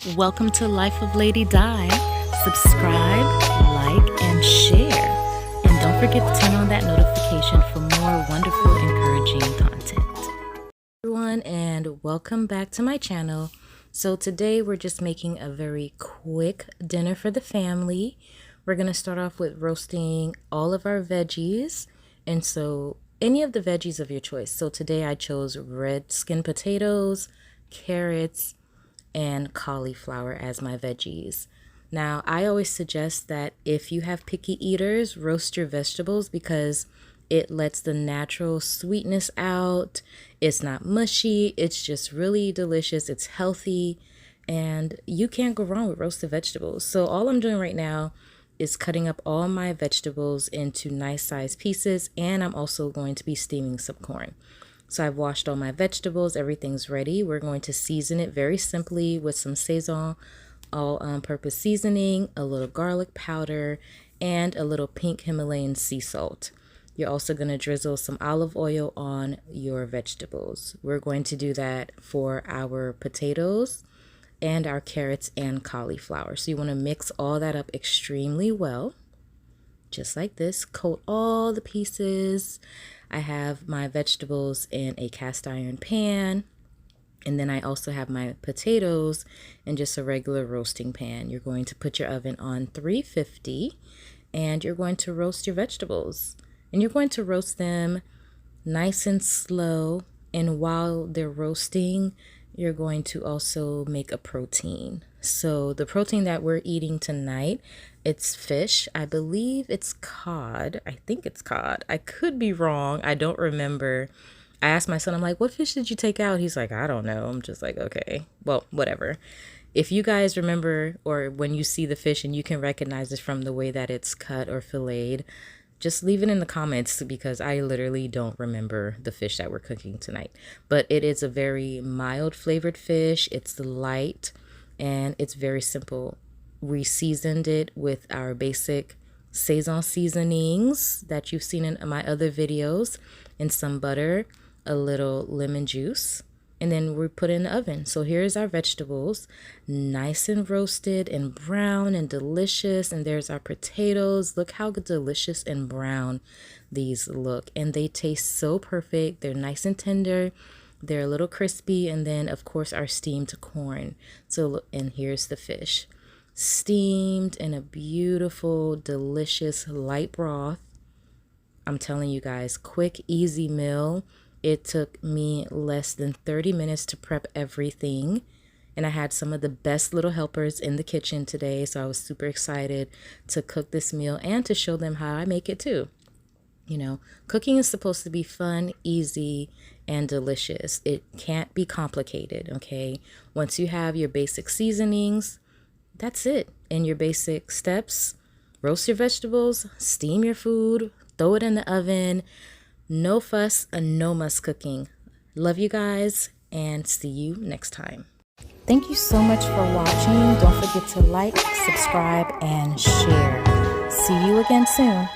Welcome to Life of Lady Di. Subscribe, like, and share. And don't forget to turn on that notification for more wonderful, encouraging content. Everyone, and welcome back to my channel. So today we're just making a very quick dinner for the family. We're going to start off with roasting all of our veggies. And so any of the veggies of your choice. So today I chose red skin potatoes, carrots, and cauliflower as my veggies. Now, I always suggest that if you have picky eaters, roast your vegetables because it lets the natural sweetness out. It's not mushy. It's just really delicious. It's healthy, and you can't go wrong with roasted vegetables. So all I'm doing right now is cutting up all my vegetables into nice sized pieces, and I'm also going to be steaming some corn. So I've washed all my vegetables, everything's ready. We're going to season it very simply with some Sazon all-purpose seasoning, a little garlic powder, and a little pink Himalayan sea salt. You're also going to drizzle some olive oil on your vegetables. We're going to do that for our potatoes and our carrots and cauliflower. So you want to mix all that up extremely well, just like this. Coat all the pieces. I have my vegetables in a cast iron pan, and then I also have my potatoes in just a regular roasting pan. You're going to put your oven on 350, and you're going to roast your vegetables. And you're going to roast them nice and slow, and while they're roasting, you're going to also make a protein. So the protein that we're eating tonight, it's fish. I believe it's cod. I think it's cod. I could be wrong. I don't remember. I asked my son, I'm like, what fish did you take out? He's like, I don't know. I'm just like, okay, well, whatever. If you guys remember, or when you see the fish and you can recognize it from the way that it's cut or filleted, just leave it in the comments because I literally don't remember the fish that we're cooking tonight. But it is a very mild flavored fish. It's light and it's very simple. We seasoned it with our basic Sazon seasonings that you've seen in my other videos, and some butter, a little lemon juice, and then we put it in the oven. So here's our vegetables, nice and roasted and brown and delicious. And there's our potatoes. Look how delicious and brown these look. And they taste so perfect. They're nice and tender. They're a little crispy. And then, of course, our steamed corn. So, and here's the fish. Steamed in a beautiful, delicious, light broth. I'm telling you guys, quick, easy meal. It took me less than 30 minutes to prep everything. And I had some of the best little helpers in the kitchen today. So I was super excited to cook this meal and to show them how I make it too. You know, cooking is supposed to be fun, easy, and delicious. It can't be complicated, okay? Once you have your basic seasonings, that's it. And your basic steps, roast your vegetables, steam your food, throw it in the oven. No fuss and no muss cooking. Love you guys and see you next time. Thank you so much for watching. Don't forget to like, subscribe, and share. See you again soon.